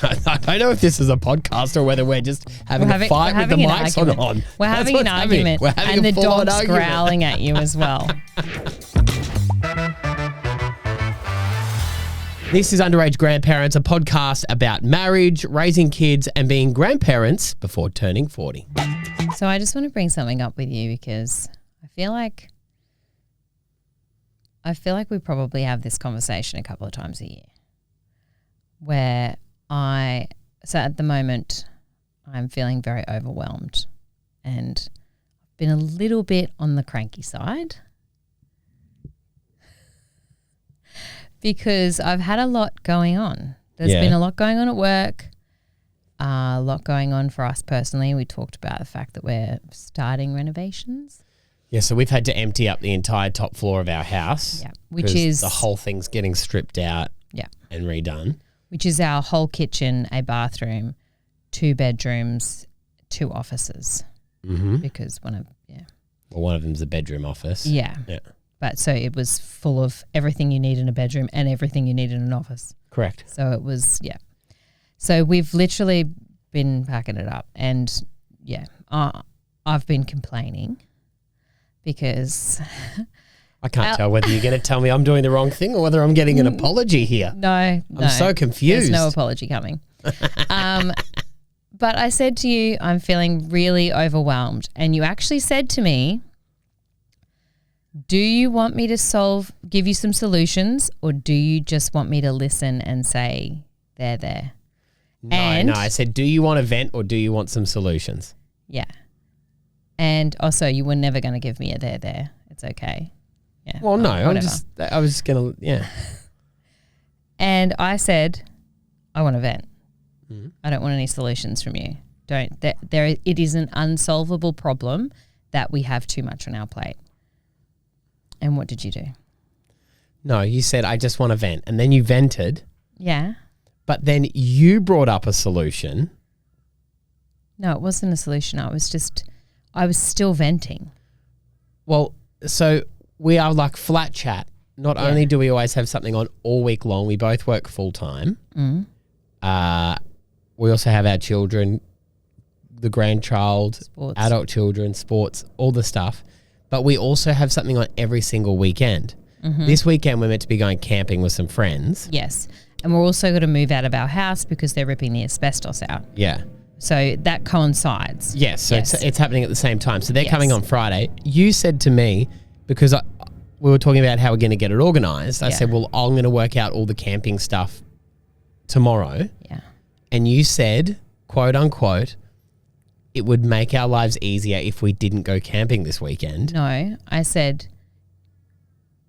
I don't know if this is a podcast or whether we're just having a fight with the mics on. We're having an argument. We're having and a the full-on dog's argument. growling at you as well. This is Underage Grandparents, a podcast about marriage, raising kids, and being grandparents before turning 40. So I just want to bring something up with you because I feel like we probably have this conversation a couple of times a year so at the moment I'm feeling very overwhelmed and I've been a little bit on the cranky side because I've had a lot going on. There's been a lot going on at work, a lot going on for us personally. We talked about the fact that we're starting renovations. Yeah, so we've had to empty up the entire top floor of our house. Yeah, which is the whole thing's getting stripped out and redone. Which is our whole kitchen, a bathroom, 2 bedrooms, 2 offices. Mm-hmm. Because one of them's a bedroom office. Yeah. But so it was full of everything you need in a bedroom and everything you need in an office. Correct. So it was, So we've literally been packing it up and, I've been complaining because I can't tell whether you're going to tell me I'm doing the wrong thing or whether I'm getting an apology here. No. I'm so confused. There's no apology coming. But I said to you, I'm feeling really overwhelmed. And you actually said to me, do you want me to give you some solutions, or do you just want me to listen and say they're there? No, I said, do you want a vent or do you want some solutions? Yeah. And also you were never going to give me a there. It's okay. Yeah. Well, no, whatever. I was going to, And I said, I want a vent. Mm-hmm. I don't want any solutions from you. It is an unsolvable problem that we have too much on our plate. And what did you do? No, you said, I just want a vent. And then you vented. Yeah. But then you brought up a solution. No, it wasn't a solution. I was still venting. Well, so we are like flat chat. Not only do we always have something on all week long, we both work full time. Mm. We also have our children, the grandchild, sports. Adult children, sports, all the stuff. But we also have something on every single weekend. Mm-hmm. This weekend we're meant to be going camping with some friends. Yes. And we're also going to move out of our house because they're ripping the asbestos out. Yeah. So that coincides. Yes. So it's happening at the same time. So they're coming on Friday. You said to me, because we were talking about how we're going to get it organised, I said, well, I'm going to work out all the camping stuff tomorrow. Yeah. And you said, quote unquote, it would make our lives easier if we didn't go camping this weekend. No, I said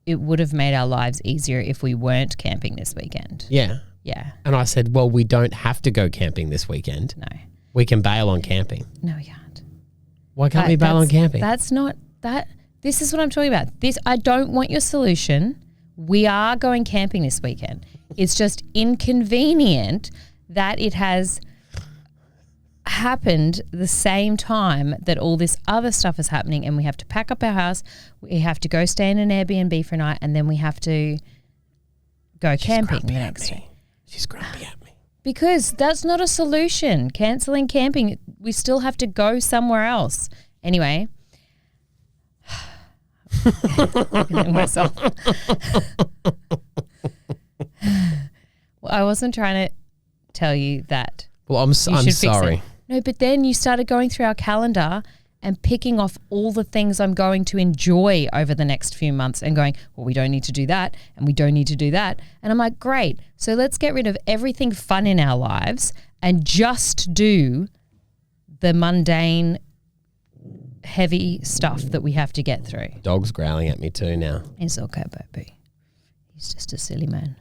it would have made our lives easier if we weren't camping this weekend. Yeah. Yeah. And I said, well, we don't have to go camping this weekend. No. We can bail on camping. No, we can't. Why can't we bail on camping? That's not that. This is what I'm talking about. I don't want your solution. We are going camping this weekend. It's just inconvenient that it has happened the same time that all this other stuff is happening, and we have to pack up our house. We have to go stay in an Airbnb for a night, and then we have to go camping the next day. She's grumpy at me. Because that's not a solution. Cancelling camping, we still have to go somewhere else. Anyway. myself. Well, I wasn't trying to tell you that. Well, I'm sorry. No, but then you started going through our calendar and picking off all the things I'm going to enjoy over the next few months and going, well, we don't need to do that and we don't need to do that. And I'm like, great. So let's get rid of everything fun in our lives and just do the mundane, heavy stuff that we have to get through. Dog's growling at me too now. It's okay, baby. He's just a silly man.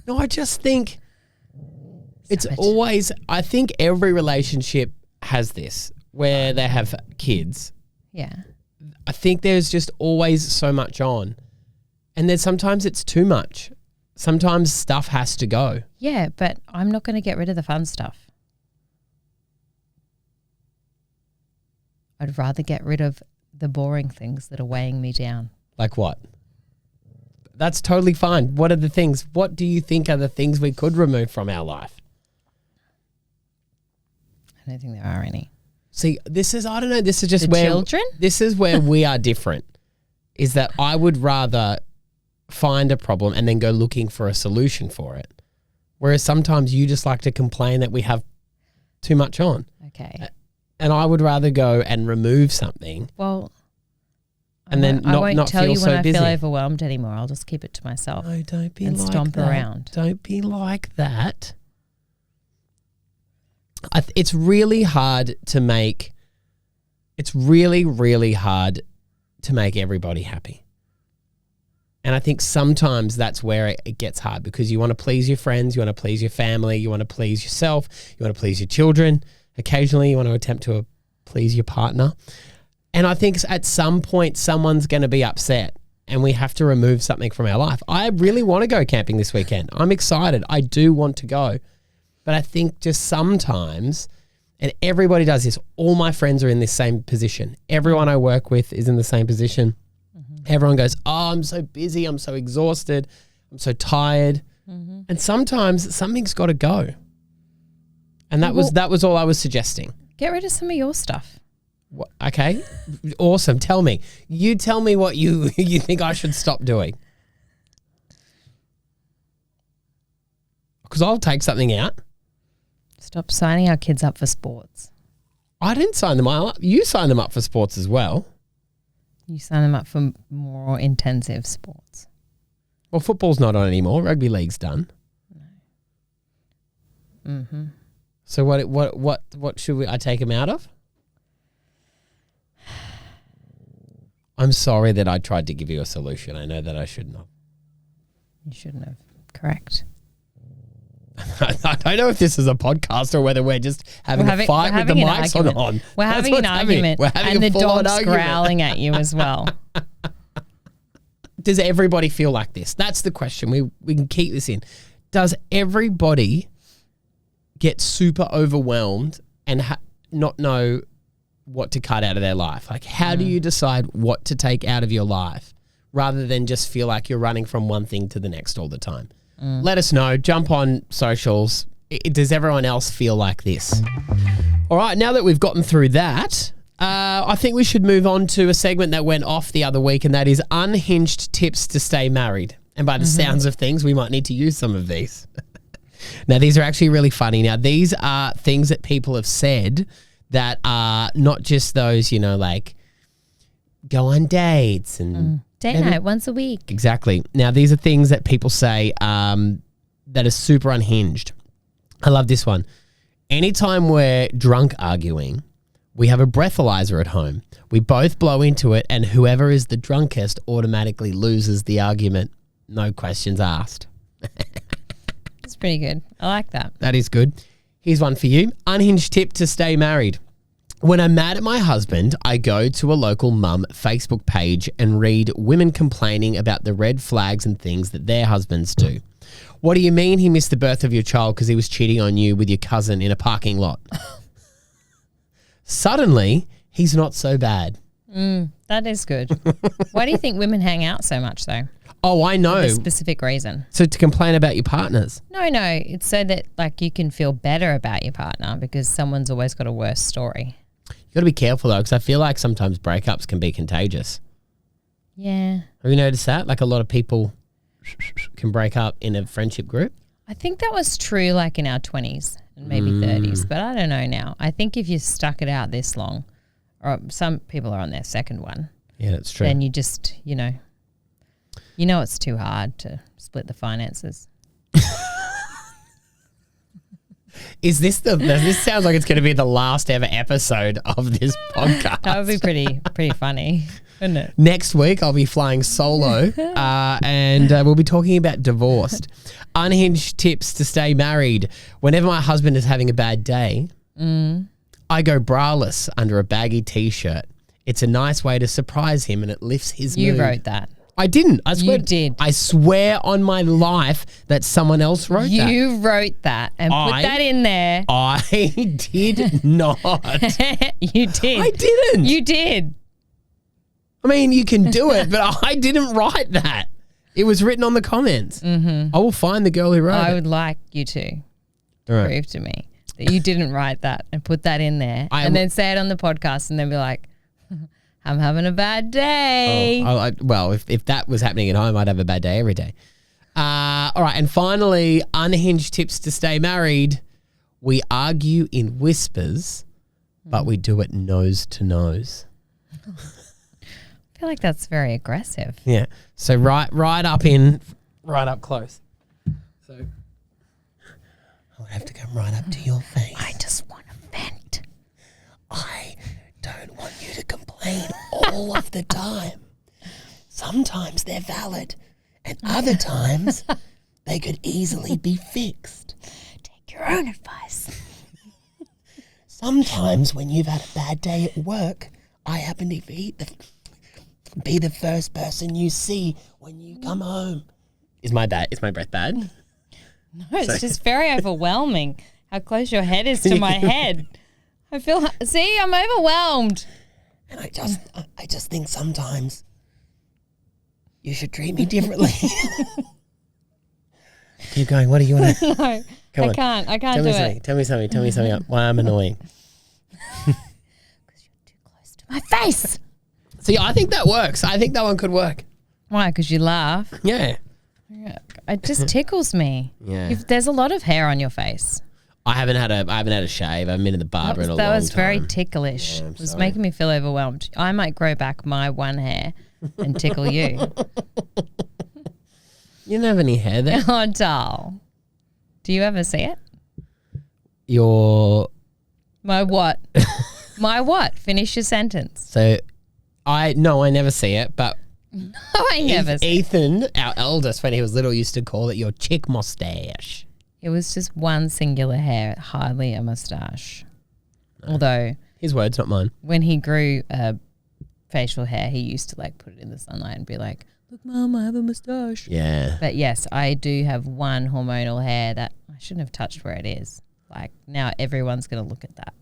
No, I just think I think every relationship has this where they have kids. Yeah. I think there's just always so much on. And then sometimes it's too much. Sometimes stuff has to go. Yeah, but I'm not going to get rid of the fun stuff. I'd rather get rid of the boring things that are weighing me down. Like what? That's totally fine. What are the things? What do you think are the things we could remove from our life? I don't think there are any. See, this is, I don't know, this is just The children? This is where we are different, is that I would rather find a problem and then go looking for a solution for it. Whereas sometimes you just like to complain that we have too much on. Okay. And I would rather go and remove something. Well, and then I won't not tell feel you so when busy. I feel overwhelmed anymore. I'll just keep it to myself. No, don't be and like stomp that. around. Don't be like that. It's really hard to make. It's really, really hard to make everybody happy. And I think sometimes that's where it gets hard, because you want to please your friends, you want to please your family, you want to please yourself, you want to please your children. Occasionally you want to attempt to please your partner. And I think at some point someone's going to be upset and we have to remove something from our life. I really want to go camping this weekend. I'm excited. I do want to go. But I think just sometimes, and everybody does this, all my friends are in this same position. Everyone I work with is in the same position. Everyone goes, oh, I'm so busy. I'm so exhausted. I'm so tired. And sometimes something's got to go. And that was all I was suggesting. Get rid of some of your stuff. Okay, awesome. Tell me. You tell me what you think I should stop doing. Because I'll take something out. Stop signing our kids up for sports. I didn't sign them up. You signed them up for sports as well. You sign them up for more intensive sports. Well, football's not on anymore. Rugby league's done. Mm-hmm. So what should I take them out of? I'm sorry that I tried to give you a solution. I know that I shouldn't have. You shouldn't have. Correct. I don't know if this is a podcast or whether we're just having a fight with the mics on. We're having an argument. We're having and a the dog's argument. growling at you as well. Does everybody feel like this? That's the question. We can keep this in. Does everybody get super overwhelmed and not know what to cut out of their life? Like, how do you decide what to take out of your life rather than just feel like you're running from one thing to the next all the time? Let us know. Jump on socials. Does everyone else feel like this? All right, now that we've gotten through that, I think we should move on to a segment that went off the other week, and that is unhinged tips to stay married. And by the sounds of things, we might need to use some of these. Now, these are actually really funny. Now, these are things that people have said that are not just those, like go on dates and date night once a week. Exactly. Now, these are things that people say that are super unhinged. I love this one. Anytime we're drunk arguing, we have a breathalyzer at home. We both blow into it, and whoever is the drunkest automatically loses the argument. No questions asked. That's pretty good. I like that. That is good. Here's one for you. Unhinged tip to stay married. When I'm mad at my husband, I go to a local mum Facebook page and read women complaining about the red flags and things that their husbands do. What do you mean he missed the birth of your child because he was cheating on you with your cousin in a parking lot? Suddenly, he's not so bad. That is good. Why do you think women hang out so much, though? Oh, I know. For a specific reason. So to complain about your partners? No. It's so that you can feel better about your partner because someone's always got a worse story. You got to be careful though, because I feel like sometimes breakups can be contagious. Yeah. Have you noticed that? Like a lot of people can break up in a friendship group. I think that was true in our 20s and maybe 30s, but I don't know now. I think if you stuck it out this long, or some people are on their second one. Yeah, that's true. Then you just, it's too hard to split the finances. This sounds like it's going to be the last ever episode of this podcast. That would be pretty funny, wouldn't it? Next week I'll be flying solo and we'll be talking about divorced. Unhinged tips to stay married. Whenever my husband is having a bad day, I go braless under a baggy t-shirt. It's a nice way to surprise him and it lifts his mood. You wrote that. I didn't. I swear. You did. I swear on my life that someone else wrote that. You wrote that and put that in there. I did not. You did. I didn't. You did. I mean, you can do it, but I didn't write that. It was written on the comments. I will find the girl who wrote it. I would like you to prove to me. that you didn't write that and put that in there and then say it on the podcast and then be like, I'm having a bad day. Well, if that was happening at home, I'd have a bad day every day. All right. And finally, unhinged tips to stay married. We argue in whispers, but we do it nose to nose. I feel like that's very aggressive. Yeah. So right up close. So I'll have to come right up to your face. I just want to vent. I don't want you to complain all of the time. Sometimes they're valid, and other times they could easily be fixed. Take your own advice. Sometimes when you've had a bad day at work, I happen to be the first person you see when you come home. Is my breath bad? No, it's just very overwhelming how close your head is to my head. I'm overwhelmed. And I just think sometimes you should treat me differently. Keep going. What do you want to? No, I can't do it. Tell me something. Why I'm annoying. Because you're too close to my face. See, I think that works. I think that one could work. Why? Because you laugh. Yeah. It just tickles me. Yeah. There's a lot of hair on your face. I haven't had a shave. I haven't been to the barber in a long time. That was very ticklish. Yeah, it was making me feel overwhelmed. I might grow back my one hair and tickle you. You don't have any hair there. Oh, doll. Do you ever see it? My what? My what? Finish your sentence. So, I never see it, but no, I never see it. Ethan, our eldest, when he was little, used to call it your chick mustache. It was just one singular hair, hardly a mustache. No. Although his words, not mine. When he grew facial hair, he used to like put it in the sunlight and be like, "Look, Mum, I have a mustache." Yeah. But yes, I do have one hormonal hair that I shouldn't have touched where it is. Like now, everyone's gonna look at that.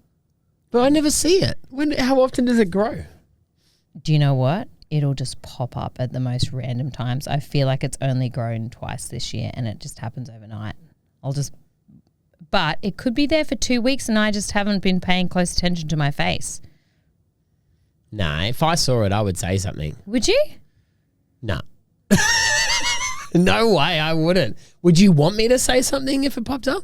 But I never see it. How often does it grow? Do you know what? It'll just pop up at the most random times. I feel like it's only grown twice this year, and it just happens overnight. But it could be there for 2 weeks and I just haven't been paying close attention to my face. Nah, if I saw it, I would say something. Would you? Nah. No way, I wouldn't. Would you want me to say something if it popped up?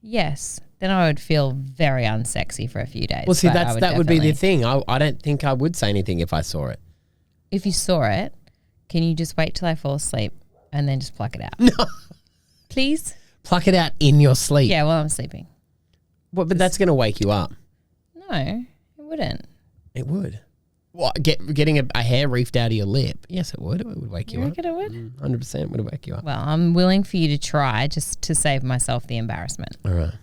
Yes. Then I would feel very unsexy for a few days. Well, see, that would be the thing. I don't think I would say anything if I saw it. If you saw it, can you just wait till I fall asleep and then just pluck it out? No. Please? Pluck it out in your sleep. Yeah, while I'm sleeping. What? But that's going to wake you up. No, it wouldn't. It would. What? Getting a hair reefed out of your lip? Yes, it would. It would wake you up. You reckon it would? 100% would wake you up. Well, I'm willing for you to try just to save myself the embarrassment. All right.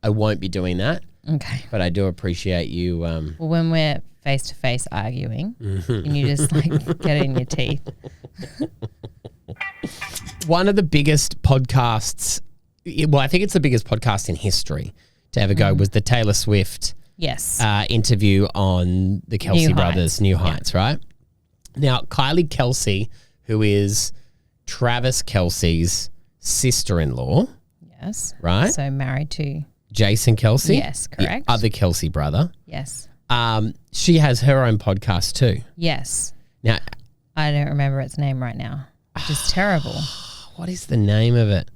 I won't be doing that. Okay. But I do appreciate you. Well, when we're face to face arguing, can you just like get it in your teeth? One of the biggest podcasts, well, I think it's the biggest podcast in history to ever go, was the Taylor Swift interview on the Kelce brothers, New Heights, right? Now, Kylie Kelce, who is Travis Kelce's sister-in-law. Yes. Right? So married to Jason Kelce. Yes, correct. The other Kelce brother. Yes. She has her own podcast too. Yes. Now, I don't remember its name right now, which is terrible. What is the name of it?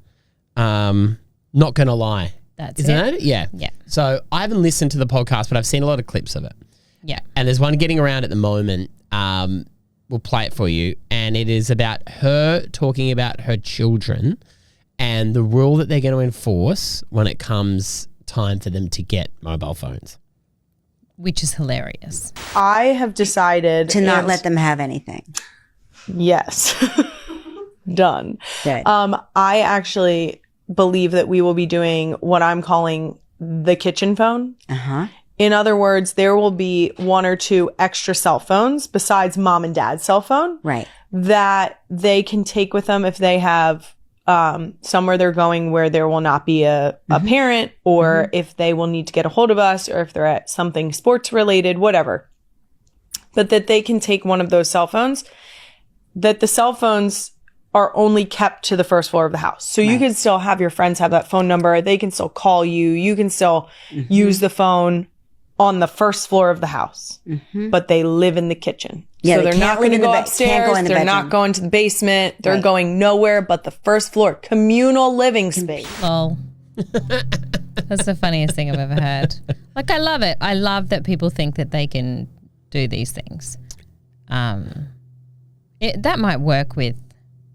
Not Gonna Lie. That's Isn't it? Yeah. Yeah. So I haven't listened to the podcast, but I've seen a lot of clips of it. Yeah. And there's one getting around at the moment. We'll play it for you. And it is about her talking about her children and the rule that they're going to enforce when it comes time for them to get mobile phones. Which is hilarious. I have decided to not let them have anything. Yes. Done. Good. I actually believe that we will be doing what I'm calling the kitchen phone. Uh-huh. In other words, there will be one or two extra cell phones besides mom and dad's cell phone. Right. That they can take with them if they have somewhere they're going where there will not be a parent, or if they will need to get a hold of us, or if they're at something sports related, whatever. But that they can take one of those cell phones, that the cell phones are only kept to the first floor of the house. So you can still have your friends have that phone number. They can still call you. You can still use the phone on the first floor of the house, but they live in the kitchen. Yeah, so they're not going to go upstairs. They're not going to the basement. They're going nowhere but the first floor. Communal living space. Lol. That's the funniest thing I've ever heard. Like, I love it. I love that people think that they can do these things. That might work with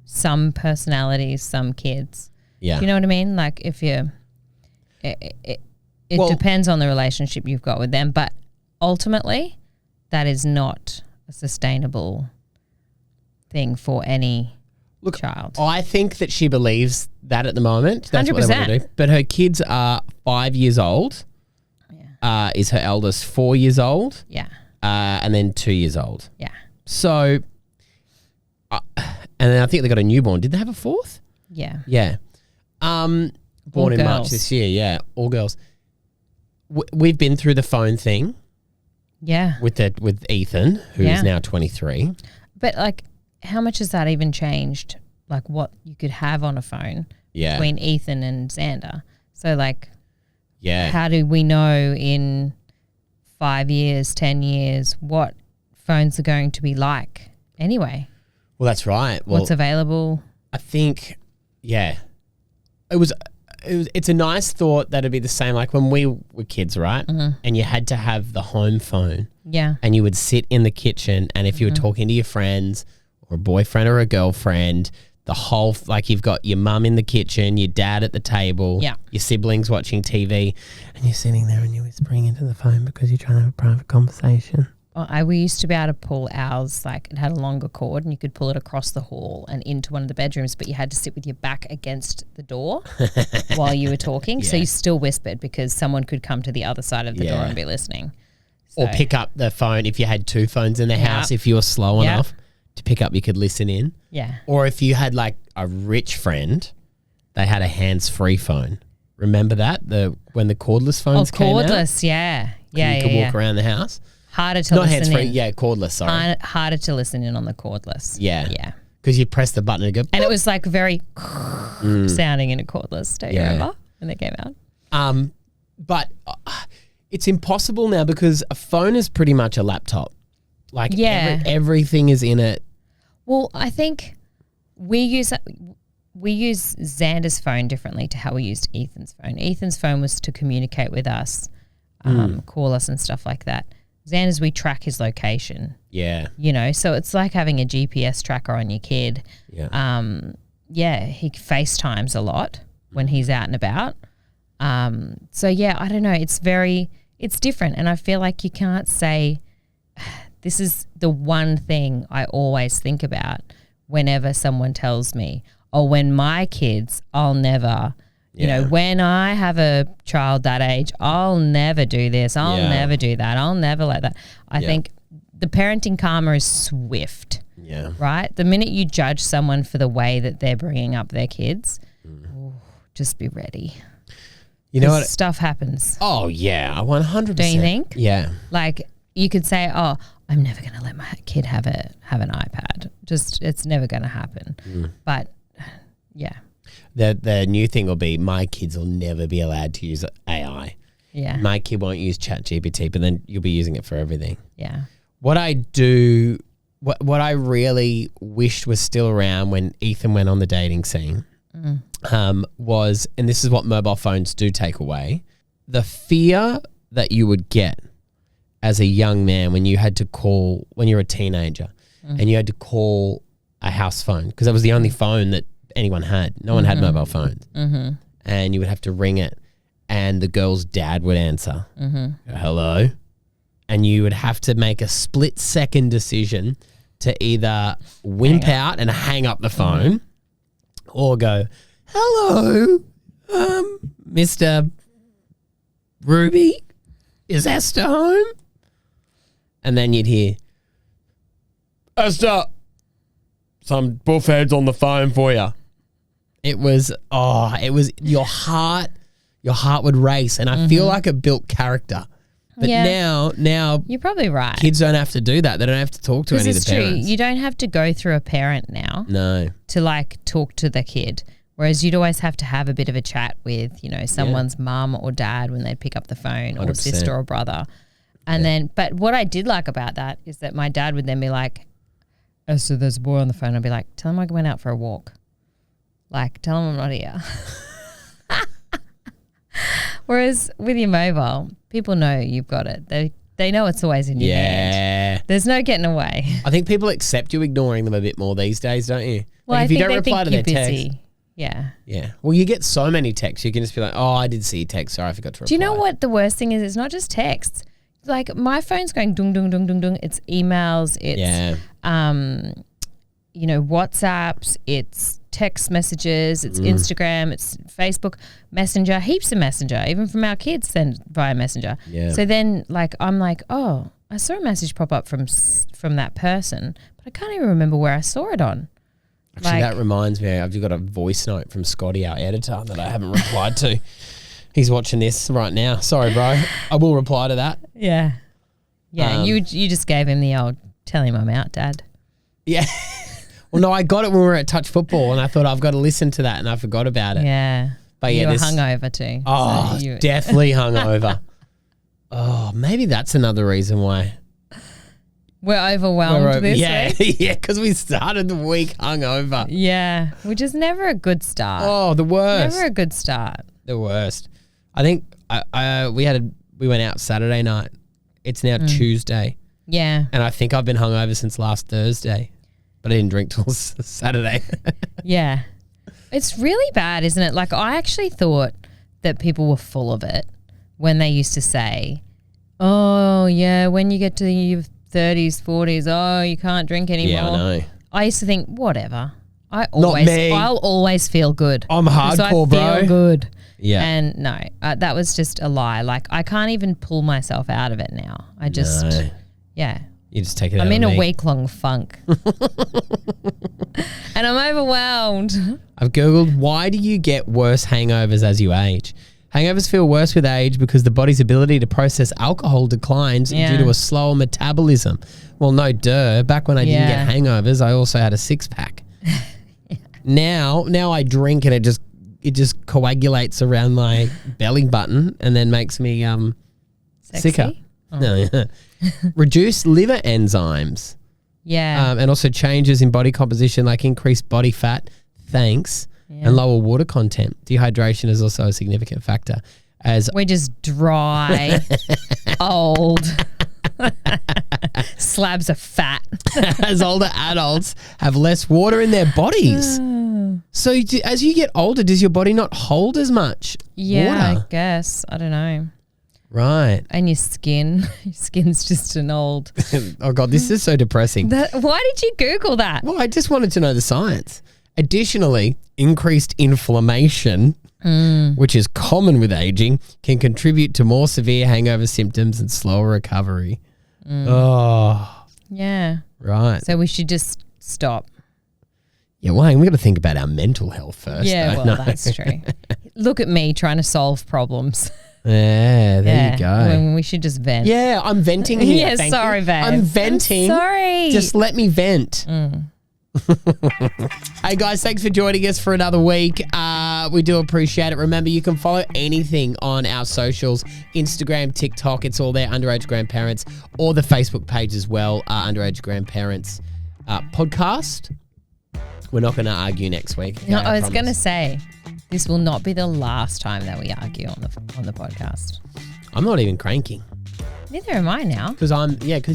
some personalities, some kids. Yeah. You know what I mean? Like, if you, it depends on the relationship you've got with them, but ultimately, that is not a sustainable thing for any child. I think that she believes that at the moment. That's 100%. What they want to do. But her kids are 5 years old. Yeah. Is her eldest 4 years old? Yeah. And then 2 years old. Yeah. So, and then I think they got a newborn. Did they have a fourth? Yeah. Yeah. Born all in girls. March this year. Yeah, all girls. We've been through the phone thing. Yeah. With Ethan, who is now 23. But like, how much has that even changed? Like, what you could have on a phone between Ethan and Xander. So like, how do we know in 5 years, 10 years, what phones are going to be like anyway? Well, that's right. Well, what's available? I think, it's a nice thought that it'd be the same like when we were kids, right? Mm-hmm. And you had to have the home phone. Yeah. And you would sit in the kitchen, and if you were talking to your friends or a boyfriend or a girlfriend, the whole, like, you've got your mum in the kitchen, your dad at the table, your siblings watching TV, and you're sitting there and you're whispering into the phone because you're trying to have a private conversation. We used to be able to pull ours, like it had a longer cord and you could pull it across the hall and into one of the bedrooms, but you had to sit with your back against the door while you were talking. So you still whispered because someone could come to the other side of the door and be listening. So. Or pick up the phone if you had two phones in the house, if you were slow enough to pick up, you could listen in. Yeah. Or if you had like a rich friend, they had a hands-free phone. Remember that? When the cordless phones came out? Cordless, yeah. Yeah, you could walk around the house. Harder to listen in. Not hands-free, cordless, sorry. Harder to listen in on the cordless. Yeah. Yeah. Because you press the button and go... And it was like very sounding in a cordless. Don't you remember when they came out? But it's impossible now because a phone is pretty much a laptop. Like everything is in it. Well, I think we use Xander's phone differently to how we used Ethan's phone. Ethan's phone was to communicate with us, call us and stuff like that. Xander's, we track his location. Yeah. You know, so it's like having a GPS tracker on your kid. Yeah. He FaceTimes a lot when he's out and about. So yeah, I don't know. It's different. And I feel like you can't say this is the one thing I always think about whenever someone tells me, oh, when my kids, I'll never, you know, when I have a child that age, I'll never do this. I'll never do that. I'll never let that. I think the parenting karma is swift. Yeah. Right? The minute you judge someone for the way that they're bringing up their kids, just be ready. You know what? Stuff happens. Oh, yeah. 100%. Don't you think? Yeah. Like you could say, oh, I'm never going to let my kid have an iPad. Just it's never going to happen. But yeah. The new thing will be my kids will never be allowed to use AI. Yeah. My kid won't use ChatGPT, but then you'll be using it for everything. Yeah. What I really wished was still around when Ethan went on the dating scene was, and this is what mobile phones do take away, the fear that you would get as a young man when you had to call, when you're a teenager and you had to call a house phone because that was the only phone that anyone had. No one had mobile phones. And you would have to ring it and the girl's dad would answer. Hello? And you would have to make a split-second decision to either wimp out and hang up the phone or go, hello, Mr. Ruby, is Esther home? And then you'd hear, Esther, some buffhead's on the phone for you. It was your heart would race. And I feel like it built character But now you're probably right. kids don't have to do that. They don't have to talk to any of the parents. You don't have to go through a parent now. No. To like talk to the kid. Whereas you'd always have to have a bit of a chat with, someone's mum or dad when they'd pick up the phone 100%. Or sister or brother. And then, but what I did like about that is that my dad would then be like, oh, so there's a boy on the phone. I'd be like, tell him I went out for a walk. Like, tell him I'm not here. Whereas with your mobile, people know you've got it. They know it's always in your hand. There's no getting away. I think people accept you ignoring them a bit more these days, don't you? Well, like I if you think don't reply to their busy. text. Yeah. Yeah. Well, you get so many texts. You can just be like, oh, I did see your text. Sorry, I forgot to reply. Do you know what the worst thing is? It's not just texts. Like my phone's going dung, dung, dung, dung, dung. It's emails. It's, WhatsApps. It's text messages. It's Instagram. It's Facebook, Messenger. Heaps of Messenger. Even from our kids send via Messenger. Yeah. So then I'm like, oh, I saw a message pop up from that person, but I can't even remember where I saw it on. Actually, that reminds me, I've got a voice note from Scotty, our editor, that I haven't replied to. He's watching this right now. Sorry, bro. I will reply to that. Yeah. Yeah, you just gave him the old, tell him I'm out, Dad. Yeah. Well, no, I got it when we were at Touch Football and I thought I've got to listen to that and I forgot about it. Yeah. But you were hungover too. Oh, so definitely hungover. Oh, maybe that's another reason why. We're overwhelmed this week. Yeah, because we started the week hungover. Yeah, which is never a good start. Oh, the worst. Never a good start. The worst. I think we went out Saturday night. It's now Tuesday. Yeah. And I think I've been hungover since last Thursday, but I didn't drink till Saturday. Yeah. It's really bad, isn't it? Like I actually thought that people were full of it when they used to say, oh, yeah, when you get to your 30s, 40s, oh, you can't drink anymore. Yeah, I know. I used to think, whatever. I'll always feel good. I'm hardcore, bro. I feel good. Yeah. And no, that was just a lie. Like I can't even pull myself out of it now. I just, yeah. You just take it out I'm in of a me. week-long funk. And I'm overwhelmed. I've Googled, why do you get worse hangovers as you age? Hangovers feel worse with age because the body's ability to process alcohol declines due to a slower metabolism. Well, no, duh. Back when I didn't get hangovers, I also had a six-pack. Now I drink and it just coagulates around my belly button and then makes me sicker. Oh. No, reduce liver enzymes. Yeah. And also changes in body composition like increased body fat, and lower water content. Dehydration is also a significant factor. As we're just dry, old, slabs of fat. As older adults have less water in their bodies. So as you get older, does your body not hold as much water? I guess. I don't know. Right. And your skin's just an old. Oh, God, this is so depressing. Why did you Google that? Well, I just wanted to know the science. Additionally, increased inflammation, which is common with aging, can contribute to more severe hangover symptoms and slower recovery. Oh. Yeah. Right. So we should just stop. Yeah, well, we've got to think about our mental health first. Yeah, well, that's true. Look at me trying to solve problems. Yeah, there you go. When we should just vent. Yeah, I'm venting here. Yeah, sorry, babe. I'm venting. I'm sorry. Just let me vent. Hey guys, thanks for joining us for another week. We do appreciate it. Remember, you can follow anything on our socials, Instagram, TikTok, it's all there, Underage Grandparents, or the Facebook page as well, Underage Grandparents podcast. We're not going to argue next week. No, I was going to say, this will not be the last time that we argue on the podcast. I'm not even cranking. Neither am I now. Because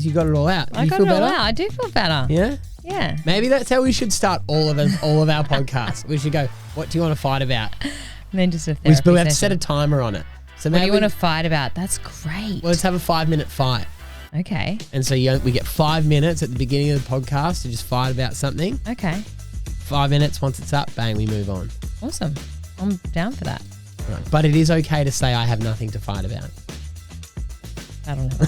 you got it all out. I got it all out. I do feel better. Yeah? Yeah. Maybe that's how we should start all of our podcasts. We should go, what do you want to fight about? And then just a therapy we have to set a timer on it. So what do you want to fight about? That's great. Well, let's have a 5-minute fight. Okay. And so we get 5 minutes at the beginning of the podcast to just fight about something. Okay. 5 minutes. Once it's up, bang, we move on. Awesome. I'm down for that. Right. But it is okay to say I have nothing to fight about. I don't know.